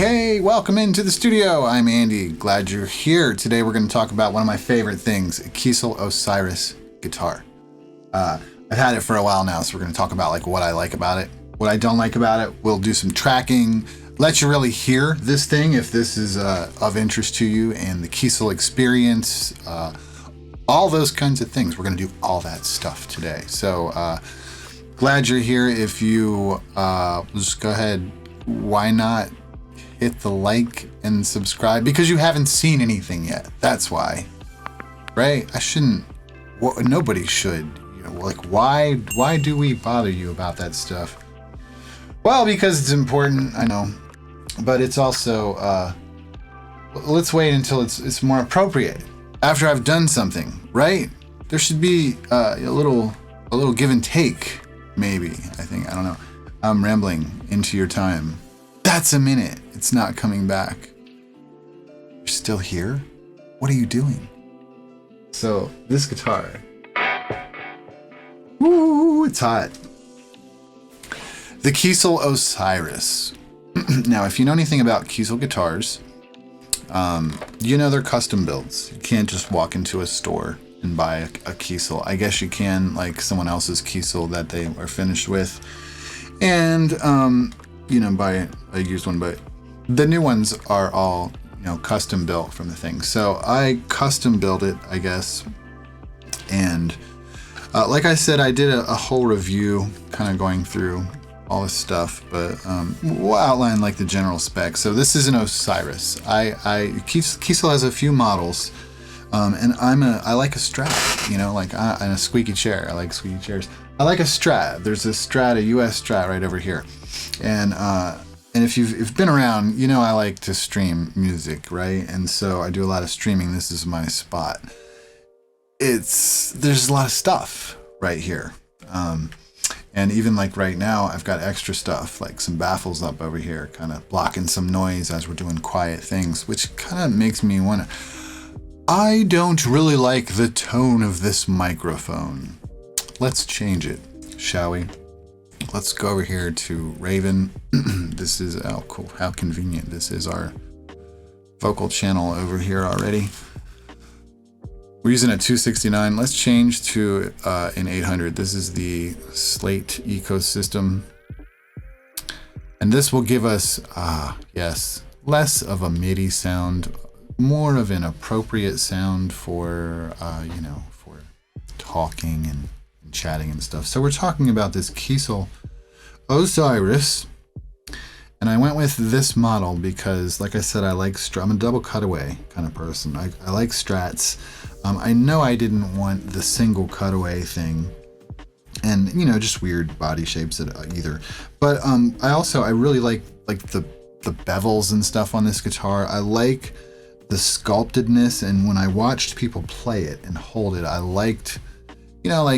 Hey, welcome into the studio. I'm Andy. Glad you're here. Today we're going to talk about one of my favorite things, a Kiesel Osiris guitar. I've had it for a while now, so we're going to talk about like what I like about it, what I don't like about it. We'll do some tracking, let you really hear this thing if this is of interest to you, and the Kiesel experience, all those kinds of things. We're going to do all that stuff today. So glad you're here. If you just go ahead, why not hit the like and subscribe? Because you haven't seen anything yet. That's why, right? I shouldn't. Nobody should. You know, like why do we bother you about that stuff? Well, because it's important. I know, but it's also. Let's wait until it's more appropriate after I've done something, right? There should be a little give and take, maybe. I don't know. I'm rambling into your time. That's a minute. It's not coming back. You're still here? What are you doing? So, this guitar. Woo, it's hot. The Kiesel Osiris. Now, if you know anything about Kiesel guitars, you know they're custom builds. You can't just walk into a store and buy a Kiesel. I guess you can, like someone else's Kiesel that they are finished with. And, buy a used one, but the new ones are all, custom built from the thing. So I custom built it, I guess. And like I said, I did a whole review kind of going through all this stuff, but we'll outline like the general specs. So this is an Osiris. Kiesel has a few models, and I like a Strat, and a squeaky chair. I like squeaky chairs. I like a Strat. There's a Strat, a US Strat right over here. And if you've been around, I like to stream music, right? And so I do a lot of streaming. This is my spot. There's a lot of stuff right here. And even like right now, I've got extra stuff, like some baffles up over here, kind of blocking some noise as we're doing quiet things, which kind of makes me want to... I don't really like the tone of this microphone. Let's change it, shall we? Let's go over here to Raven. This is, oh cool, how convenient. This is our vocal channel over here already. We're using a 269. Let's change to an 800. This is the Slate ecosystem. And this will give us, yes, less of a MIDI sound, more of an appropriate sound for, for talking and chatting and stuff. So we're talking about this Kiesel Osiris, and I went with this model because, like I said, I'm a double cutaway kind of person. I like Strats. I know I didn't want the single cutaway thing, and just weird body shapes either. But I really like the bevels and stuff on this guitar. I like the sculptedness, and when I watched people play it and hold it, I liked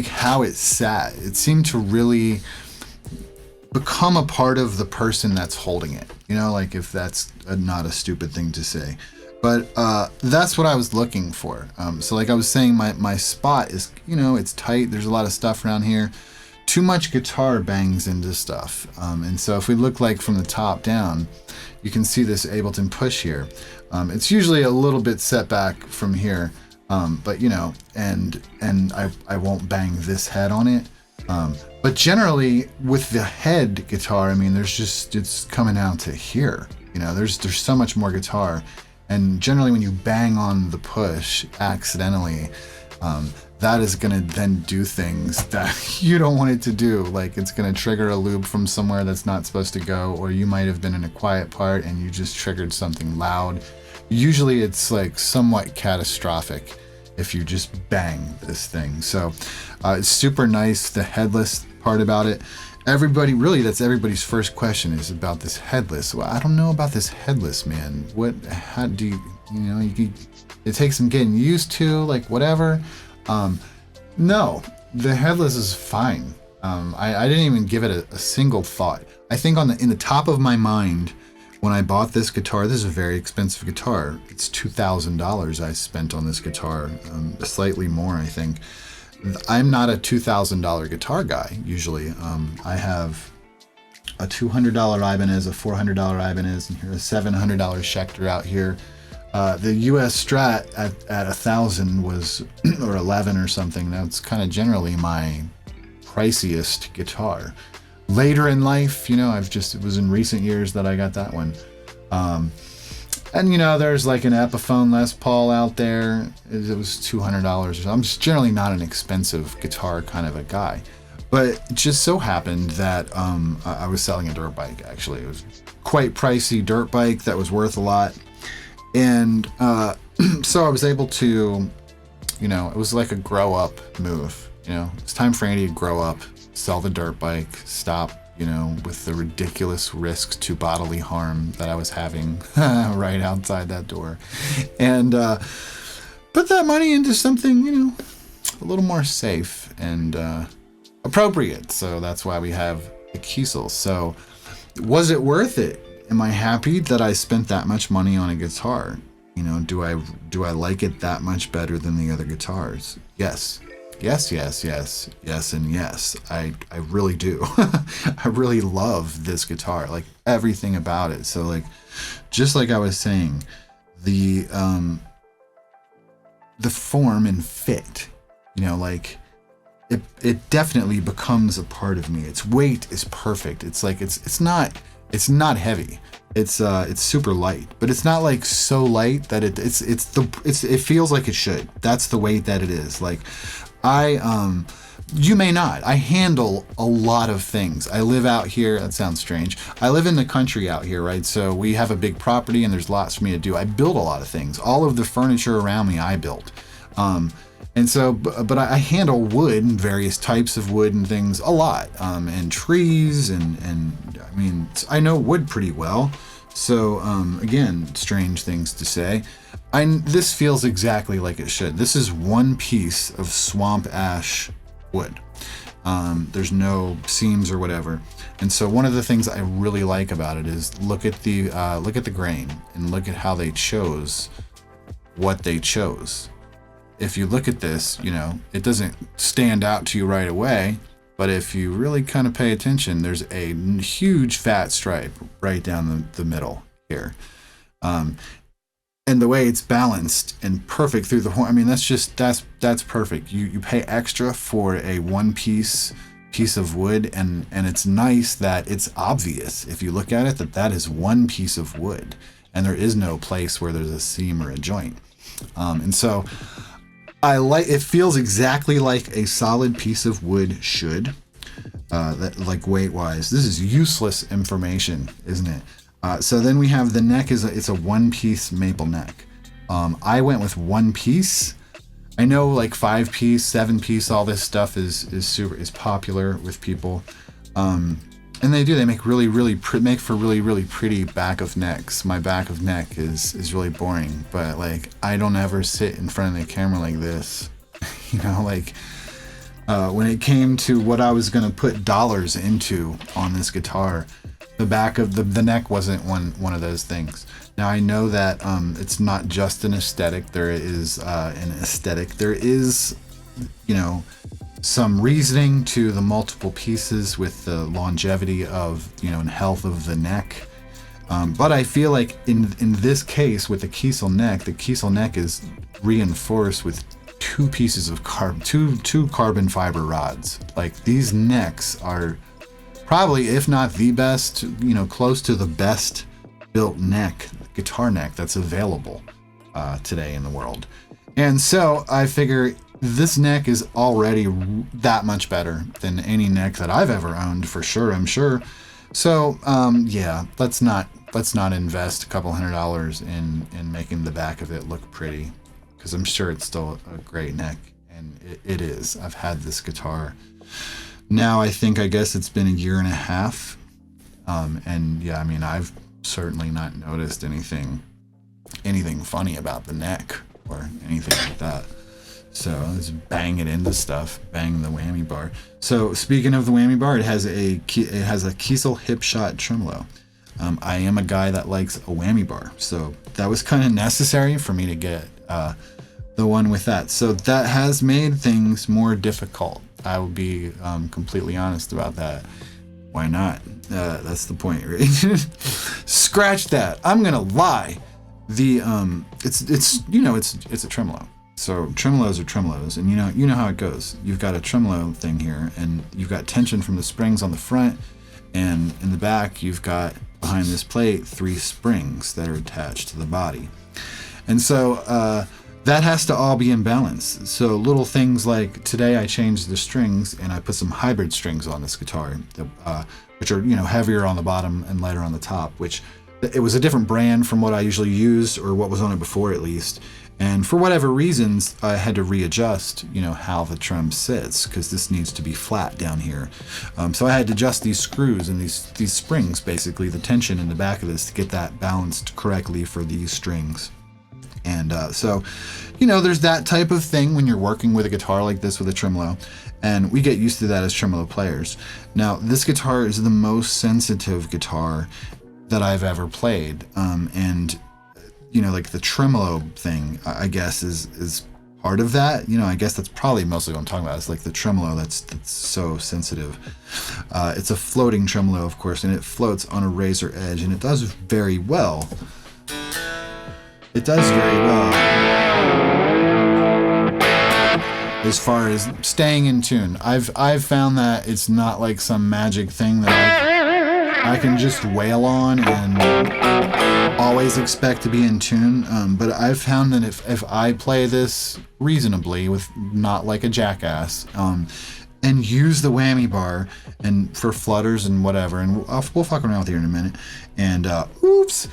how it sat. It seemed to really become a part of the person that's holding it. If that's not a stupid thing to say. But that's what I was looking for. So like I was saying, my spot is, it's tight. There's a lot of stuff around here. Too much guitar bangs into stuff. And so if we look like from the top down, you can see this Ableton push here. It's usually a little bit set back from here. But and I won't bang this head on it. But generally with the head guitar, it's coming out to here. There's so much more guitar, and generally when you bang on the push accidentally, that is gonna then do things that you don't want it to do. Like it's gonna trigger a loop from somewhere that's not supposed to go, or you might have been in a quiet part and you just triggered something loud. Usually it's like somewhat catastrophic if you just bang this thing. So it's super nice, the headless part about it. That's everybody's first question is about this headless. Well, I don't know about this headless, man. How do you, it takes some getting used to, like whatever. No, the headless is fine. I didn't even give it a single thought. I think in the top of my mind, when I bought this guitar, this is a very expensive guitar. It's $2,000 I spent on this guitar, slightly more, I think. I'm not a $2,000 guitar guy, usually. I have a $200 Ibanez, a $400 Ibanez, and here's a $700 Schecter out here. The US Strat at 1,000 was, or 11 or something. That's kind of generally my priciest guitar. Later in life, it was in recent years that I got that one. And there's like an Epiphone Les Paul out there. It was $200. I'm just generally not an expensive guitar kind of a guy. But it just so happened that I was selling a dirt bike, actually. It was quite pricey dirt bike that was worth a lot. And so I was able to, it was like a grow up move. It's time for Andy to grow up, sell the dirt bike, stop, with the ridiculous risks to bodily harm that I was having right outside that door. And put that money into something, a little more safe and appropriate. So that's why we have the Kiesel. So was it worth it? Am I happy that I spent that much money on a guitar? Do I like it that much better than the other guitars? Yes. Yes, and yes. I really do. I really love this guitar, like everything about it. So like, just like I was saying, the form and fit, like it definitely becomes a part of me. Its weight is perfect. It's like it's not heavy. It's super light, but it's not like so light that it feels like it should. That's the weight that it is. Like you may not. I handle a lot of things. I live out here. That sounds strange. I live in the country out here, right? So we have a big property and there's lots for me to do. I build a lot of things. All of the furniture around me, I build. And so, but I handle wood and various types of wood and things a lot, and trees and I mean, I know wood pretty well. So, again, strange things to say. This feels exactly like it should. This is one piece of swamp ash wood. There's no seams or whatever. And so one of the things I really like about it is look at the grain and look at how they chose what they chose. If you look at this, it doesn't stand out to you right away, but if you really kind of pay attention, there's a huge fat stripe right down the middle here. And the way it's balanced and perfect through the horn, I mean, that's perfect. You pay extra for a one piece of wood, and it's nice that it's obvious if you look at it that is one piece of wood and there is no place where there's a seam or a joint. And so it feels exactly like a solid piece of wood should, that like weight wise. This is useless information, isn't it? So then we have the neck it's a one piece maple neck. I went with one piece. I know like 5 piece, 7 piece, all this stuff is popular with people. And they make make for really pretty back of necks. My back of neck is really boring, but like I don't ever sit in front of the camera like this. When it came to what I was gonna put dollars into on this guitar, the back of the neck wasn't one of those things. Now I know that it's not just an aesthetic. There is an aesthetic. There is, some reasoning to the multiple pieces with the longevity of, and health of the neck. But I feel like in this case with the Kiesel neck is reinforced with 2 pieces of two carbon fiber rods. Like these necks are probably, if not the best, close to the best built guitar neck that's available today in the world. And so I figure this neck is already that much better than any neck that I've ever owned, for sure, I'm sure. So let's not invest a couple $100 in making the back of it look pretty, because I'm sure it's still a great neck, and it is. I've had this guitar now, I guess it's been a year and a half. And yeah, I mean, I've certainly not noticed anything funny about the neck or anything like that. So let's bang it into stuff, bang the whammy bar. So speaking of the whammy bar, it has a Kiesel hipshot tremolo. I am a guy that likes a whammy bar, so that was kind of necessary for me to get the one with that. So that has made things more difficult. I will be completely honest about that. Why not? That's the point, right? Scratch that. I'm gonna lie. The it's you know, it's a tremolo. So tremolos are tremolos, and you know how it goes. You've got a tremolo thing here, and you've got tension from the springs on the front, and in the back you've got, behind this plate, 3 springs that are attached to the body. And so that has to all be in balance. So little things like today I changed the strings and I put some hybrid strings on this guitar, which are, heavier on the bottom and lighter on the top, which it was a different brand from what I usually used, or what was on it before at least. And for whatever reasons, I had to readjust, how the trem sits, because this needs to be flat down here. So I had to adjust these screws and these springs, basically, the tension in the back of this, to get that balanced correctly for these strings. And so, there's that type of thing when you're working with a guitar like this with a tremolo, and we get used to that as tremolo players. Now, this guitar is the most sensitive guitar that I've ever played, and like the tremolo thing, I guess, is part of that. I guess that's probably mostly what I'm talking about. It's like the tremolo that's so sensitive. It's a floating tremolo, of course, and it floats on a razor edge, and it does very well. It does very well as far as staying in tune. I've found that it's not like some magic thing that I can just wail on and always expect to be in tune. But I've found that if I play this reasonably, with not like a jackass, and use the whammy bar and for flutters and whatever, and we'll fuck around with it here in a minute, and oops,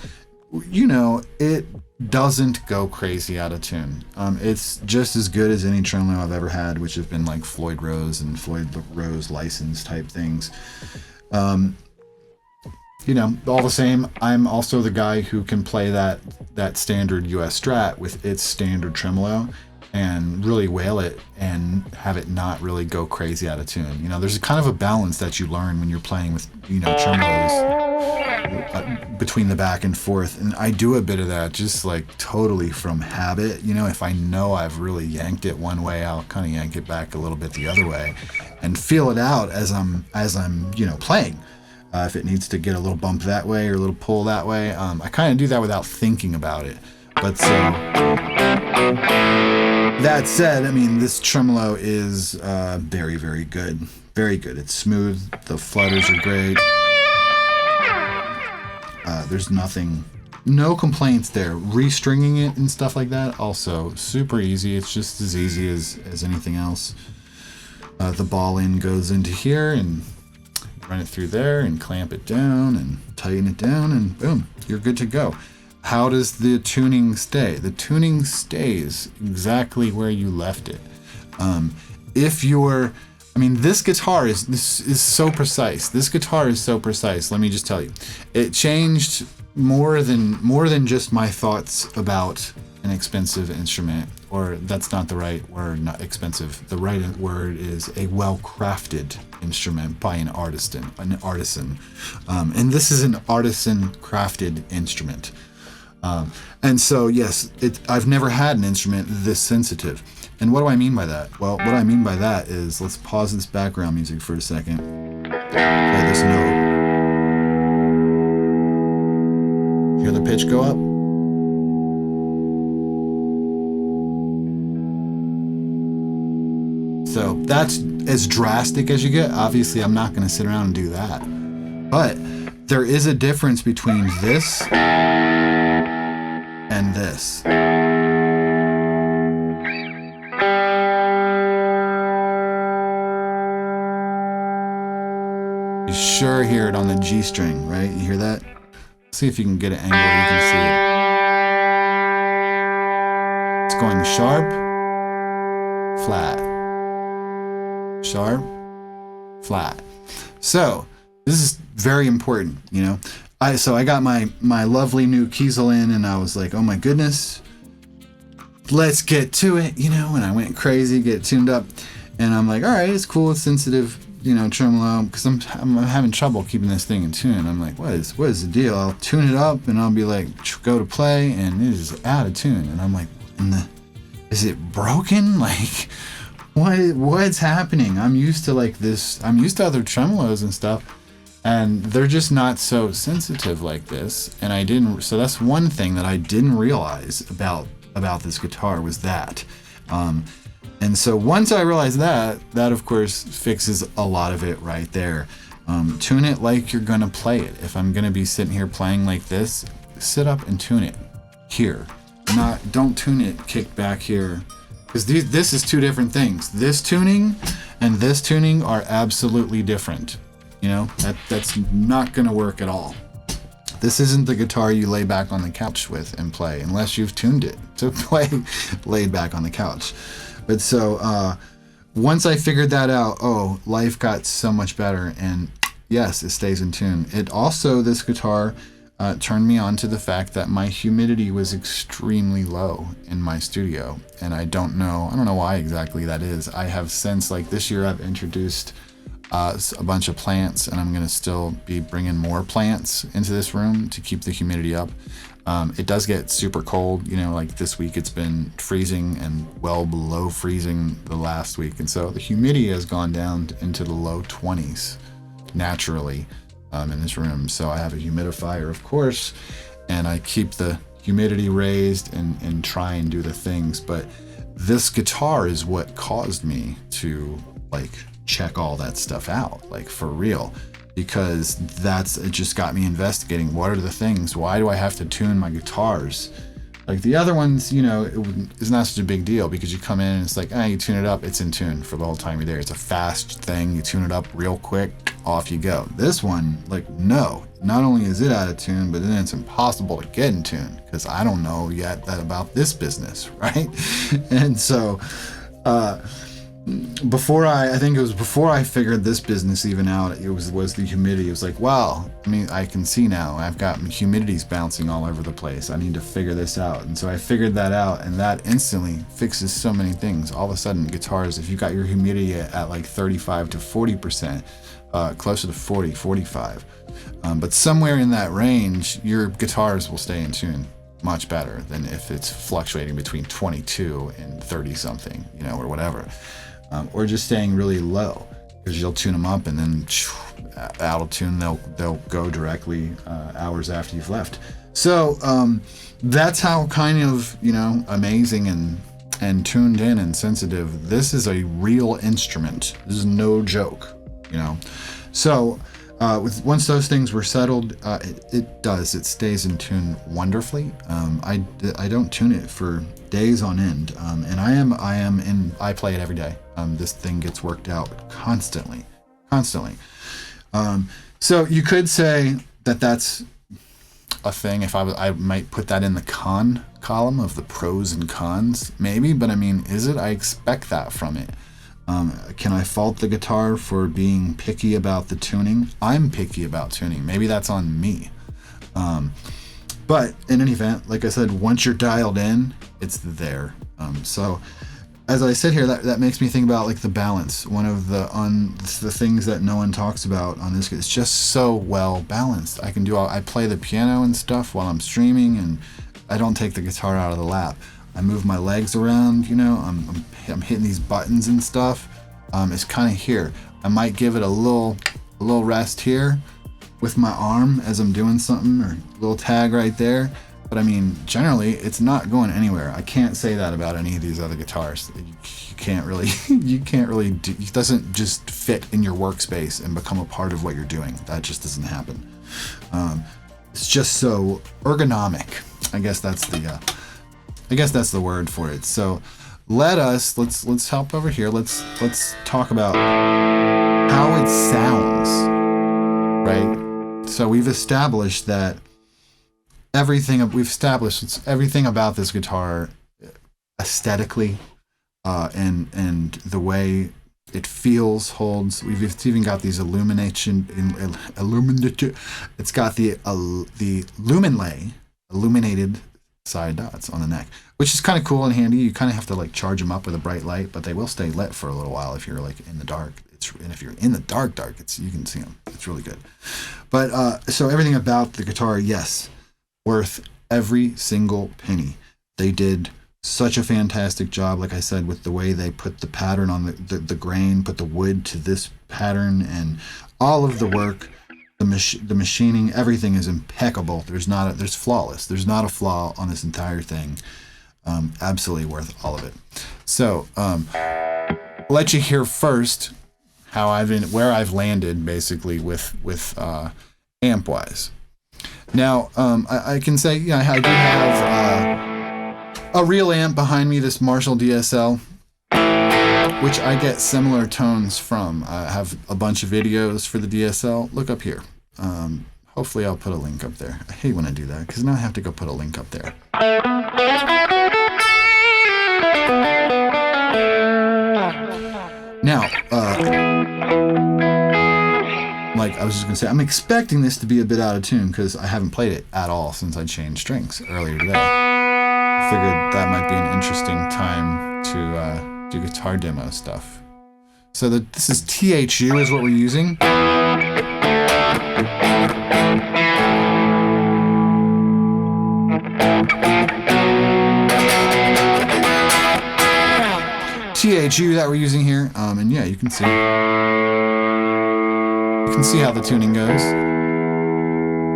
it doesn't go crazy out of tune. It's just as good as any tremolo I've ever had, which have been like Floyd Rose and Floyd Rose licensed type things. All the same, I'm also the guy who can play that standard US Strat with its standard tremolo and really wail it and have it not really go crazy out of tune. There's a kind of a balance that you learn when you're playing with, tremolos between the back and forth. And I do a bit of that just like totally from habit. If I know I've really yanked it one way, I'll kind of yank it back a little bit the other way and feel it out as I'm playing. If it needs to get a little bump that way or a little pull that way, I kind of do that without thinking about it. But so that said, this tremolo is very, very good. Very good. It's smooth. The flutters are great. There's no complaints there. Restringing it and stuff like that, also super easy. It's just as easy as anything else. The ball end goes into here, and run it through there and clamp it down and tighten it down, and boom, you're good to go. How does the tuning stay? The tuning stays exactly where you left it. This guitar is so precise. This guitar is so precise. Let me just tell you, it changed more than just my thoughts about an expensive instrument, or that's not the right word, not expensive. The right word is a well-crafted instrument by an artisan. And this is an artisan-crafted instrument. And so, yes, I've never had an instrument this sensitive. And what do I mean by that? Well, what I mean by that is, let's pause this background music for a second. Play this note. Hear the pitch go up? So that's as drastic as you get. Obviously, I'm not going to sit around and do that. But there is a difference between this and this. You sure hear it on the G string, right? You hear that? See if you can get an angle where you can see it. It's going sharp, flat. Sharp, flat. So this is very important, So I got my lovely new Kiesel in, and I was like, oh my goodness, let's get to it, and I went crazy, get tuned up, and I'm like, all right, it's cool, it's sensitive, tremolo, because I'm having trouble keeping this thing in tune. I'm like, what is the deal? I'll tune it up, and I'll be like, go to play, and it is out of tune, and I'm like, is it broken? Like, what's happening? I'm used to like this. I'm used to other tremolos and stuff, and they're just not so sensitive like this. And I didn't, so that's one thing that I didn't realize about this guitar was that. And so once I realized that of course fixes a lot of it right there. Tune it like you're gonna play it. If I'm gonna be sitting here playing like this, sit up and tune it here. Don't tune it kicked back here, because this is two different things. This tuning and this tuning are absolutely different. You know, that's not gonna work at all. This isn't the guitar you lay back on the couch with and play, unless you've tuned it to play laid back on the couch. But so once I figured that out, life got so much better, and yes, it stays in tune. It also, this guitar turned me on to the fact that my humidity was extremely low in my studio, and I don't know why exactly that is. I have since, like this year, I've introduced a bunch of plants, and I'm going to still be bringing more plants into this room to keep the humidity up. It does get super cold, you know, like this week it's been freezing and well below freezing the last week, and so the humidity has gone down into the low 20s naturally in this room. So I have a humidifier, of course, and I keep the humidity raised and try and do the things. But this guitar is what caused me to like check all that stuff out, like for real, because it just got me investigating what are the things, why do I have to tune my guitars? Like the other ones, you know, it's not such a big deal because you come in and it's like, you tune it up, it's in tune for the whole time you're there. It's a fast thing, you tune it up real quick, off you go. This one, like, no, not only is it out of tune, but then it's impossible to get in tune because I don't know yet about this business, right? And so, before I figured this business even out, it was the humidity. It was like, wow, I mean, I can see now I've got humidities bouncing all over the place. I need to figure this out. And so I figured that out, and that instantly fixes so many things. All of a sudden, guitars, if you got your humidity at like 35 to 40%, closer to 40, 45, but somewhere in that range, your guitars will stay in tune much better than if it's fluctuating between 22 and 30 something, you know, or whatever. Or just staying really low, because you'll tune them up and then out of tune they'll go directly hours after you've left. So that's how kind of, you know, amazing and tuned in and sensitive. This is a real instrument. This is no joke, you know. So once those things were settled, it stays in tune wonderfully. I don't tune it for days on end, and I play it every day. This thing gets worked out constantly. So you could say that that's a thing. If I might put that in the con column of the pros and cons, maybe, but I mean, is it? I expect that from it. Can I fault the guitar for being picky about the tuning? I'm picky about tuning. Maybe that's on me. But in any event, like I said, once you're dialed in, it's there. So as I sit here, that makes me think about like the balance. One of the things that no one talks about on this, it's just so well balanced. I play the piano and stuff while I'm streaming, and I don't take the guitar out of the lap. I move my legs around, you know, I'm hitting these buttons and stuff. It's kind of here. I might give it a little rest here with my arm as I'm doing something, or a little tag right there. But I mean, generally, it's not going anywhere. I can't say that about any of these other guitars. You can't really do, it doesn't just fit in your workspace and become a part of what you're doing. That just doesn't happen. It's just so ergonomic. I guess that's the word for it. So let's help over here. Let's talk about how it sounds, right? So we've established everything about this guitar aesthetically, and the way it feels, holds. We've even got these illuminated. It's got the illuminated side dots on the neck, which is kind of cool and handy. You kind of have to like charge them up with a bright light, but they will stay lit for a little while if you're like in the dark. And if you're in the dark, you can see them. It's really good. But so everything about the guitar, yes, worth every single penny. They did such a fantastic job, like I said, with the way they put the pattern on the grain, put the wood to this pattern, and all of the work the machining, everything is impeccable. There's flawless. There's not a flaw on this entire thing. Absolutely worth all of it. So, I'll let you hear first how where I've landed basically with amp wise. Now, I can say, yeah, I do have a real amp behind me, this Marshall DSL, which I get similar tones from. I have a bunch of videos for the DSL. Look up here. Hopefully I'll put a link up there. I hate when I do that because now I have to go put a link up there. Now, like I was just gonna say, I'm expecting this to be a bit out of tune because I haven't played it at all since I changed strings earlier today. I figured that might be an interesting time to do guitar demo stuff. So this is THU is what we're using. THU that we're using here, and yeah, you can see how the tuning goes.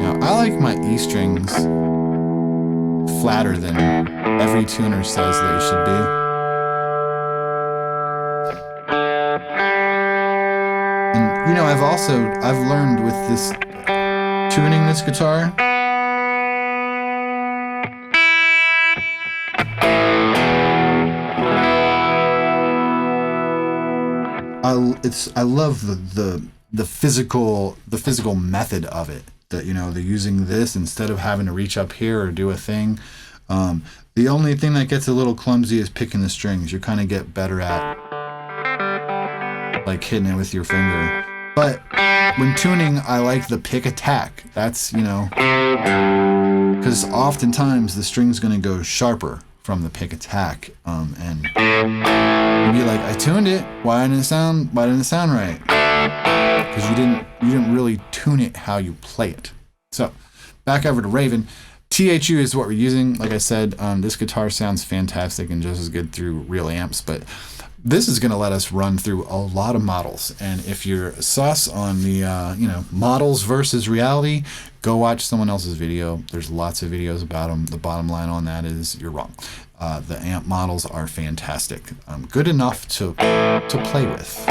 Now, I like my E strings flatter than every tuner says they should be. And you know, I've learned with this tuning this guitar, I love the physical method of it. That, you know, they're using this instead of having to reach up here or do a thing. The only thing that gets a little clumsy is picking the strings. You kind of get better at like hitting it with your finger. But when tuning, I like the pick attack. That's, you know, because oftentimes the string's going to go sharper from the pick attack, and you'd be like, I tuned it. Why didn't it sound right? Because you didn't really tune it how you play it. So back over to Raven. THU is what we're using. Like I said, this guitar sounds fantastic and just as good through real amps, but this is going to let us run through a lot of models. And if you're sus on the models versus reality, go watch someone else's video. There's lots of videos about them. The bottom line on that is you're wrong. The amp models are fantastic. Good enough to play with.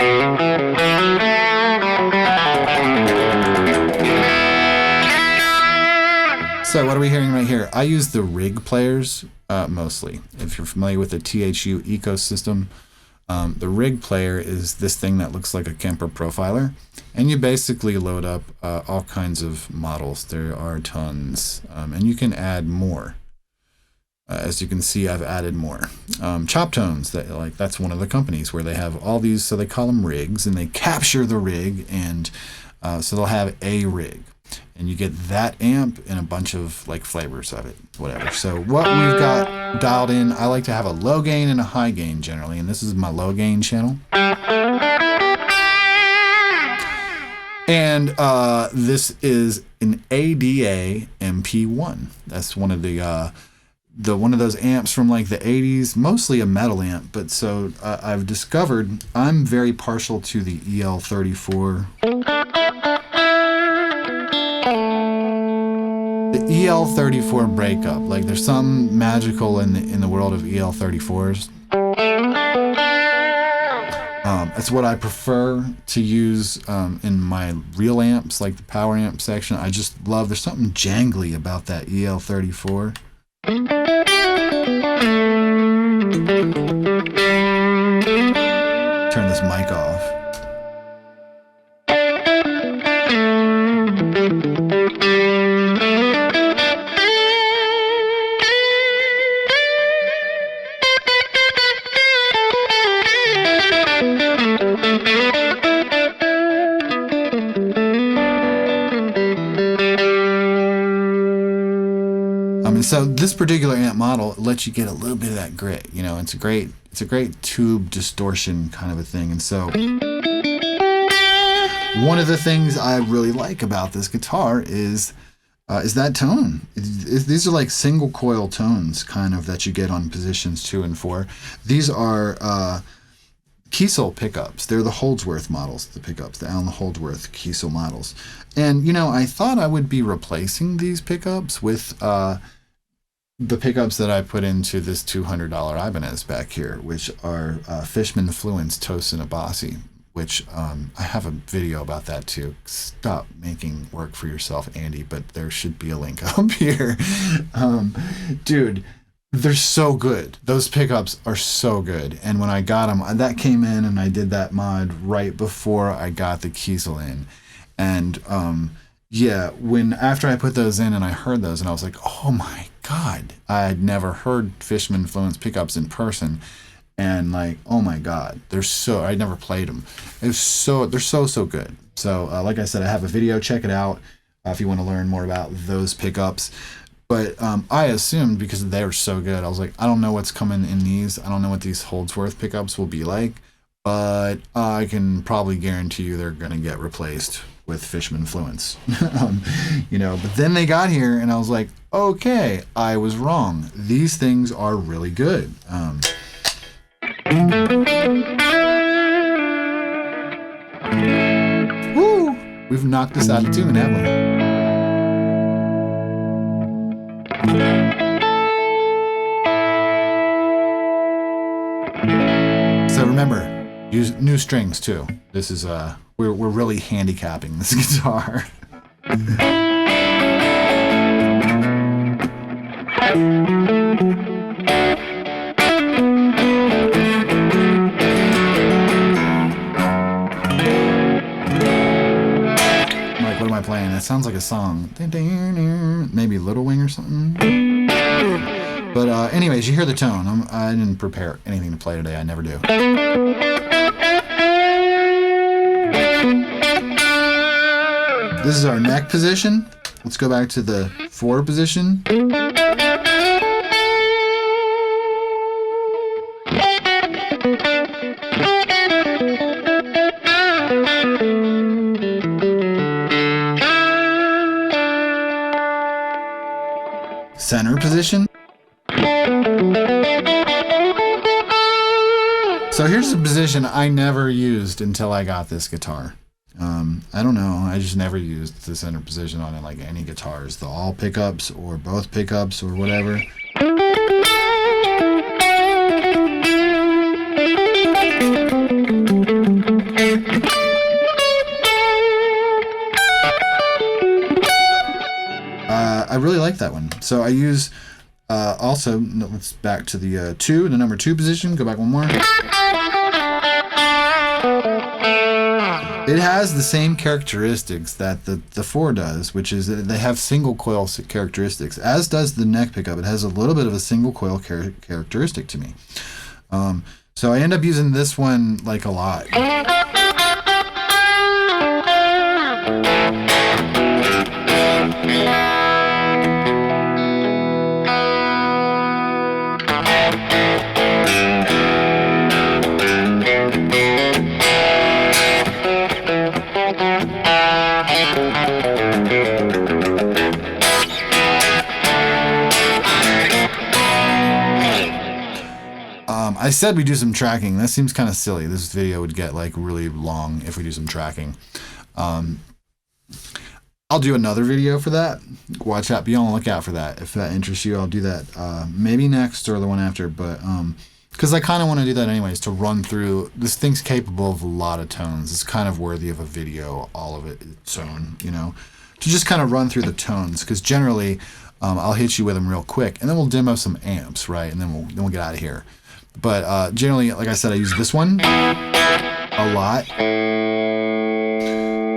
So what are we hearing right here? I use the rig players mostly. If you're familiar with the THU ecosystem, the rig player is this thing that looks like a Kemper profiler, and you basically load up all kinds of models. There are tons, and you can add more. As you can see, I've added more. Chop Tones, that's one of the companies where they have all these, so they call them rigs, and they capture the rig, and so they'll have a rig. And you get that amp and a bunch of like flavors of it, whatever. So what we've got dialed in, I like to have a low gain and a high gain generally, and this is my low gain channel. And this is an ADA MP1. That's one of one of those amps from like the 80s, mostly a metal amp. But so I've discovered I'm very partial to the EL34. The EL34 breakup, like there's something magical in the world of EL34s. It's what I prefer to use in my real amps, like the power amp section. I just love, there's something jangly about that EL34. Turn this mic off. So this particular amp model lets you get a little bit of that grit, you know. It's a great tube distortion kind of a thing. And so one of the things I really like about this guitar is that tone. These are like single coil tones kind of that you get on positions 2 and 4. These are Kiesel pickups. They're the Holdsworth models, the pickups, the Alan Holdsworth Kiesel models. And, you know, I thought I would be replacing these pickups with the pickups that I put into this $200 Ibanez back here, which are Fishman Fluence Tosin Abasi, which I have a video about that too. Stop making work for yourself, Andy, but there should be a link up here. Dude, they're so good. Those pickups are so good. And when I got them, that came in and I did that mod right before I got the Kiesel in. And yeah, after I put those in and I heard those and I was like, oh my God, I had never heard Fishman Fluence pickups in person. And like, oh my God, I never played them. They're so good. So like I said, I have a video, check it out if you want to learn more about those pickups. But I assumed because they're so good, I was like, I don't know what's coming in these. I don't know what these Holdsworth pickups will be like, but I can probably guarantee you they're going to get replaced with Fishman Fluence. You know, but then they got here and I was like, okay, I was wrong. These things are really good. Woo! We've knocked this out of tune, haven't we? So remember, use new strings too. This is we're really handicapping this guitar. Like, what am I playing? That sounds like a song. Maybe Little Wing or something. But anyways, you hear the tone. I didn't prepare anything to play today. I never do. This is our neck position. Let's go back to the 4 position. Center position. So here's a position I never used until I got this guitar. I don't know. I just never used the center position on it, like any guitars, the all pickups or both pickups or whatever. I really like that one. So I use also, let's back to the 2, the number 2 position. Go back one more. It has the same characteristics that the 4 does, which is that they have single coil characteristics, as does the neck pickup. It has a little bit of a single coil characteristic to me. So I end up using this one like a lot. I said we do some tracking. That seems kind of silly. This video would get like really long if we do some tracking. I'll do another video for that. Watch out. Be on the lookout for that. If that interests you, I'll do that maybe next or the one after. But because I kind of want to do that anyways, to run through. This thing's capable of a lot of tones. It's kind of worthy of a video, all of it its own, you know, to just kind of run through the tones. Because generally, I'll hit you with them real quick, and then we'll demo some amps, right? And then we'll get out of here. But generally, like I said, I use this one a lot.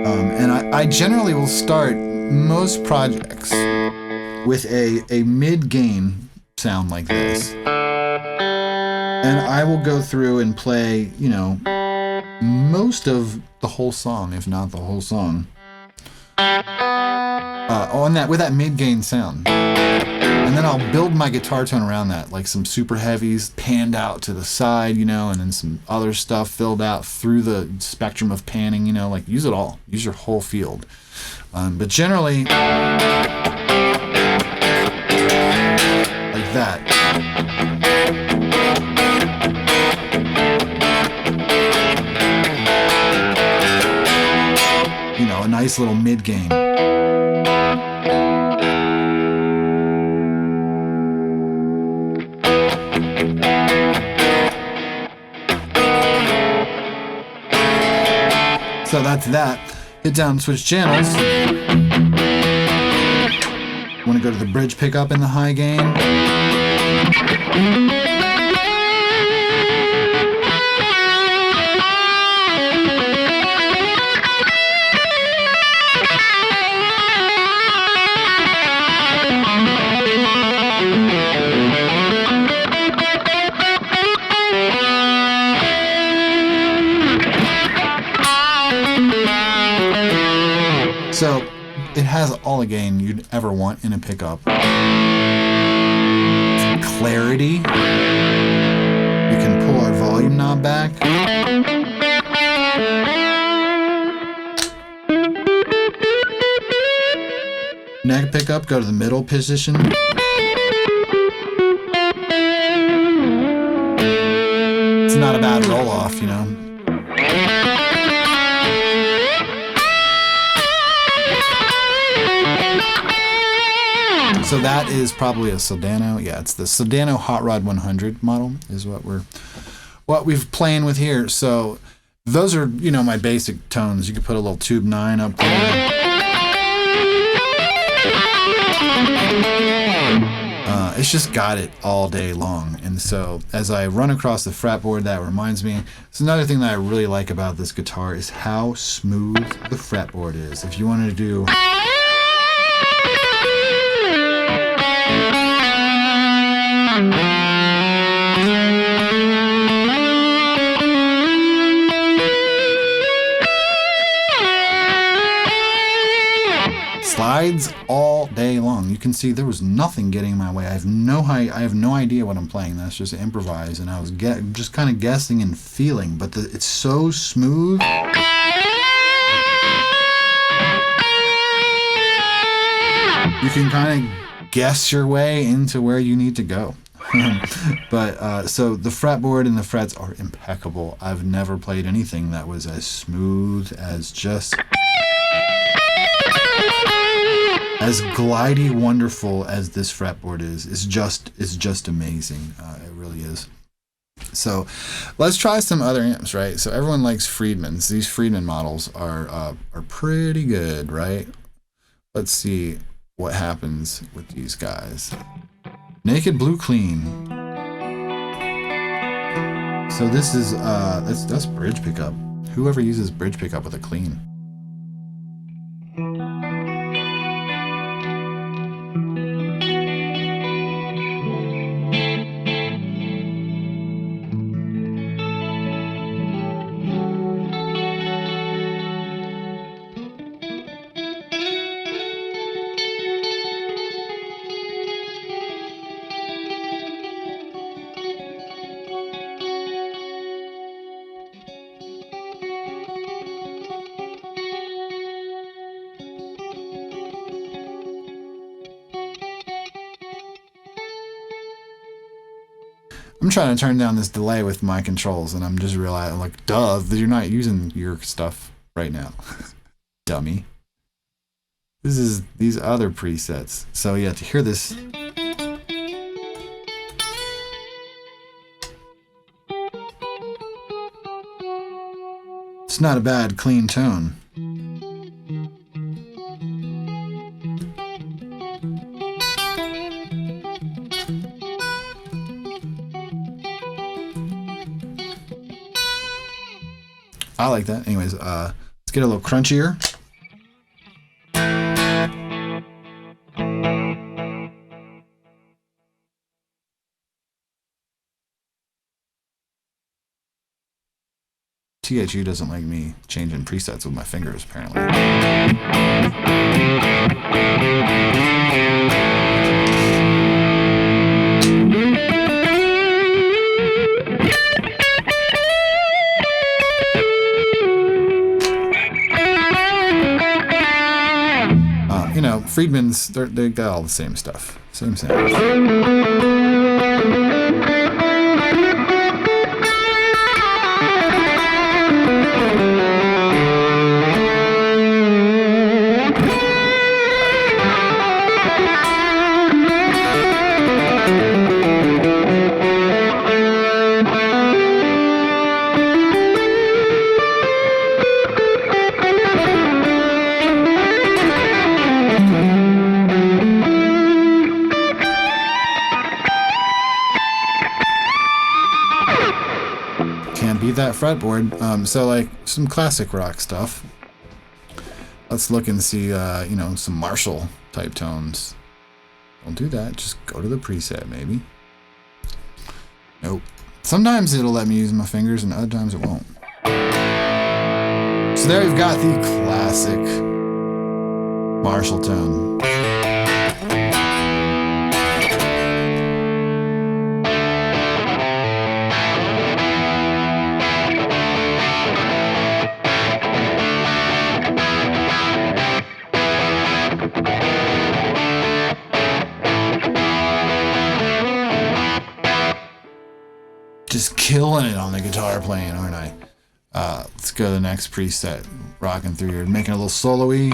And I generally will start most projects with a mid-gain sound like this. And I will go through and play, you know, most of the whole song, if not the whole song, with that mid-gain sound. And then I'll build my guitar tone around that, like some super heavies panned out to the side, you know, and then some other stuff filled out through the spectrum of panning, you know, like use it all. Use your whole field. But generally, like that. nice little mid gain. So that's that. Hit down, switch channels. Want to go to the bridge pickup in the high gain. So it has all the gain you'd ever want in a pickup. Clarity. We can pull our volume knob back. Neck pickup, go to the middle position. It's not a bad roll off, you know. So that is probably a Soldano. Yeah, it's the Soldano Hot Rod 100 model is what we've playing with here. So those are, you know, my basic tones. You could put a little tube 9 up there. It's just got it all day long. And so as I run across the fretboard, that reminds me, it's another thing that I really like about this guitar is how smooth the fretboard is. If you wanted to do slides all day long. You can see there was nothing getting in my way. I have no idea what I'm playing. That's just improvise, and I was just kind of guessing and feeling. But it's so smooth. You can kind of guess your way into where you need to go. But so the fretboard and the frets are impeccable. I've never played anything that was as smooth as just. As glidey wonderful as this fretboard is just amazing. It really is. So let's try some other amps, right? So everyone likes Friedmans. These Friedman models are pretty good, right? Let's see what happens with these guys. Naked Blue Clean. So this is that's bridge pickup. Whoever uses bridge pickup with a clean. I'm trying to turn down this delay with my controls, and I'm just realizing, like, duh, you're not using your stuff right now. Dummy. This is these other presets. So yeah, to hear this. It's not a bad, clean tone. I like that. Anyways, let's get a little crunchier. THU doesn't like me changing presets with my fingers, apparently. You know, Friedman's, they got all the same stuff. Same sounds. need that fretboard. So like some classic rock stuff. Let's look and see, you know, some Marshall type tones. Don't do that. Just go to the preset, maybe. Nope. Sometimes it'll let me use my fingers and other times it won't. So there we've got the classic Marshall tone. Just killing it on the guitar playing, aren't I? Let's go to the next preset. Rocking through here, making a little solo-y.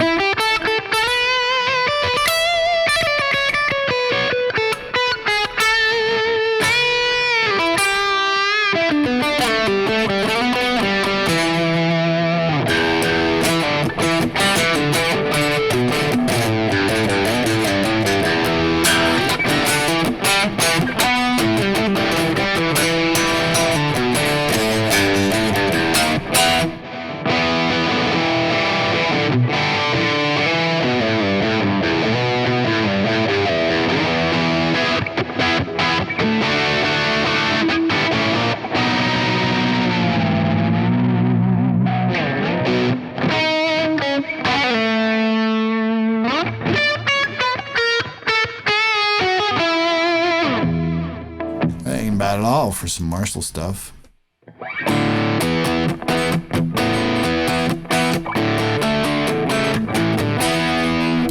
Bad at all for some Marshall stuff.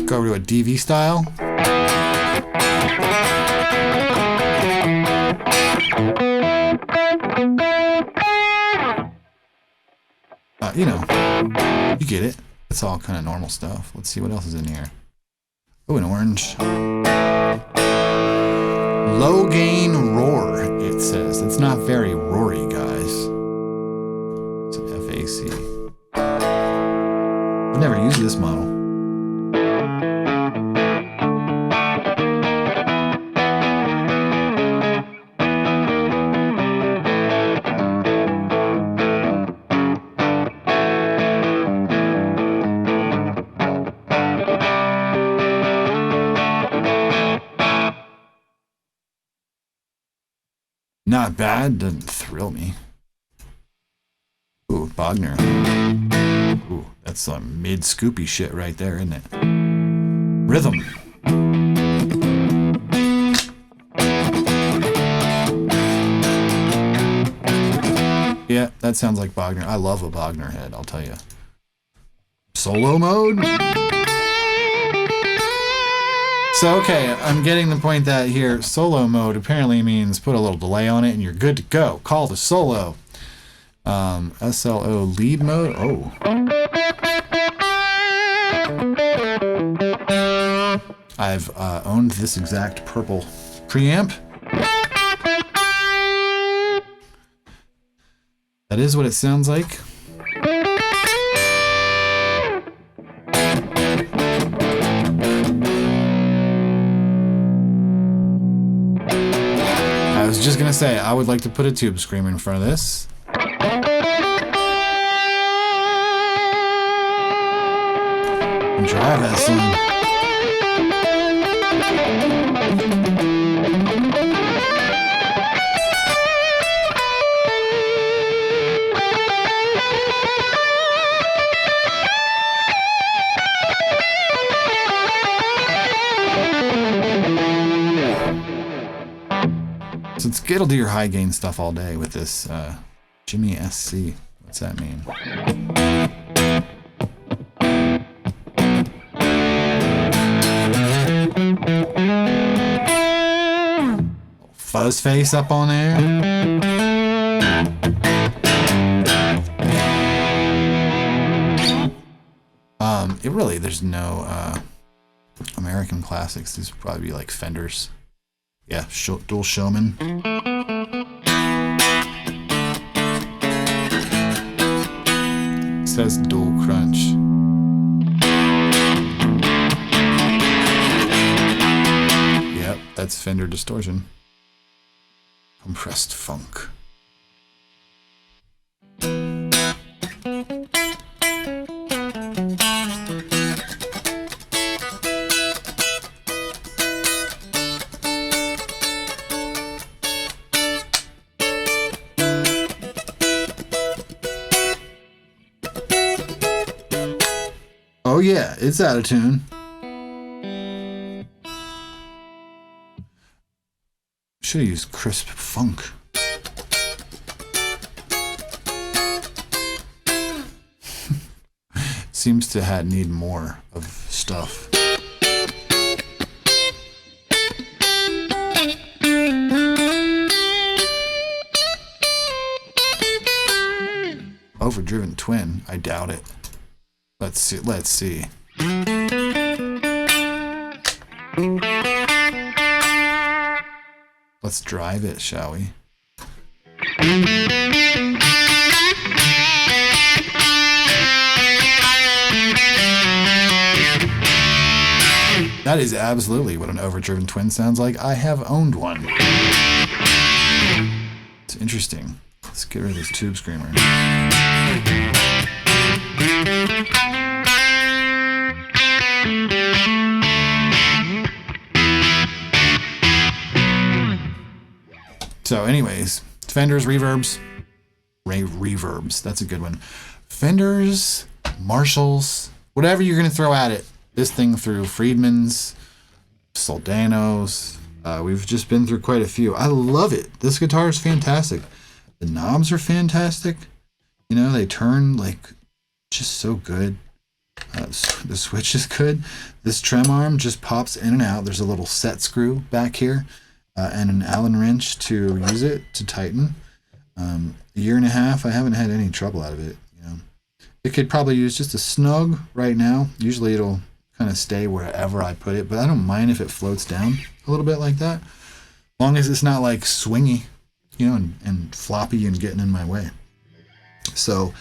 Go over to a DV style. You know, you get it. It's all kind of normal stuff. Let's see what else is in here. Oh, an orange. Low gain roar, it says. It's not very roary, guys. It's an FAC. I've never used this model. Not bad, doesn't thrill me. Ooh, Bogner. Ooh, that's some mid-scoopy shit right there, isn't it? Rhythm. Yeah, that sounds like Bogner. I love a Bogner head, I'll tell you. Solo mode? So, okay, I'm getting the point that here, solo mode apparently means put a little delay on it and you're good to go. Call the solo. SLO lead mode. Oh. I've owned this exact purple preamp. That is what it sounds like. I was just gonna say, I would like to put a tube screamer in front of this. And drive that son. So it'll do your high gain stuff all day with this Jimmy SC. What's that mean? Fuzz face up on there. It really, there's no American classics. These would probably be like Fenders. Yeah, dual Showman. It says dual crunch. Yep, that's Fender distortion. Compressed funk. Oh yeah, it's out of tune. Should have used crisp funk. Seems to need more of stuff. Overdriven twin, I doubt it. Let's see. Let's drive it, shall we? That is absolutely what an overdriven twin sounds like. I have owned one. It's interesting. Let's get rid of this tube screamer. So anyways, Fenders, reverbs, reverbs, that's a good one. Fenders, Marshalls, whatever you're going to throw at it. This thing through Friedman's, Soldanos. We've just been through quite a few. I love it. This guitar is fantastic. The knobs are fantastic. You know, they turn like just so good. The switch is good. This trem arm just pops in and out. There's a little set screw back here and an Allen wrench to use it to tighten. A year and a half, I haven't had any trouble out of it. You know, it could probably use just a snug right now. Usually it'll kind of stay wherever I put it, but I don't mind if it floats down a little bit like that, as long as it's not like swingy, you know, and floppy and getting in my way. So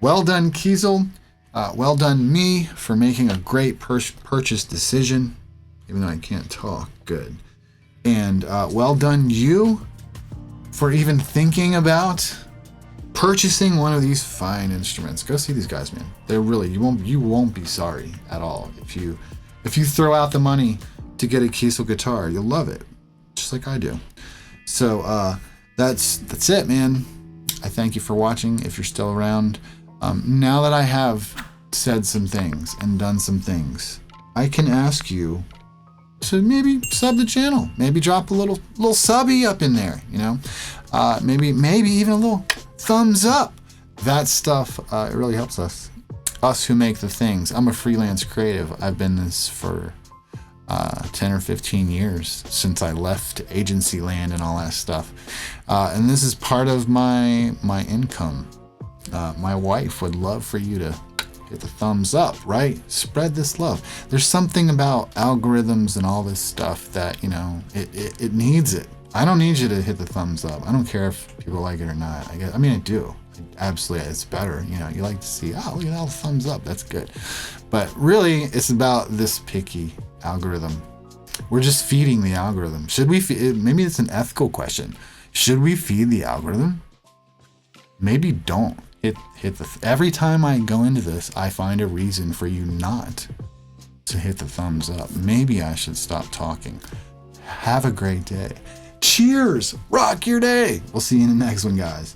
well done, Kiesel. Well done me for making a great purchase decision, even though I can't talk good. And well done you for even thinking about purchasing one of these fine instruments. Go see these guys, man. They're really, you won't be sorry at all if you throw out the money to get a Kiesel guitar. You'll love it, just like I do. So that's it, man. I thank you for watching. If you're still around, now that I have said some things and done some things, I can ask you to maybe sub the channel, maybe drop a little subby up in there, you know, maybe even a little thumbs up. That stuff, it really helps us who make the things. I'm a freelance creative. I've been this for 10 or 15 years since I left agency land and all that stuff. And this is part of my income. My wife would love for you to hit the thumbs up, right? Spread this love. There's something about algorithms and all this stuff that, you know, it needs it. I don't need you to hit the thumbs up. I don't care if people like it or not. I mean, I do. Absolutely, it's better. You know, you like to see, oh, look at all the thumbs up. That's good. But really, it's about this picky algorithm. We're just feeding the algorithm. Should we maybe it's an ethical question. Should we feed the algorithm? Maybe don't. Every time I go into this, I find a reason for you not to hit the thumbs up. Maybe I should stop talking. Have a great day. Cheers! Rock your day! We'll see you in the next one, guys.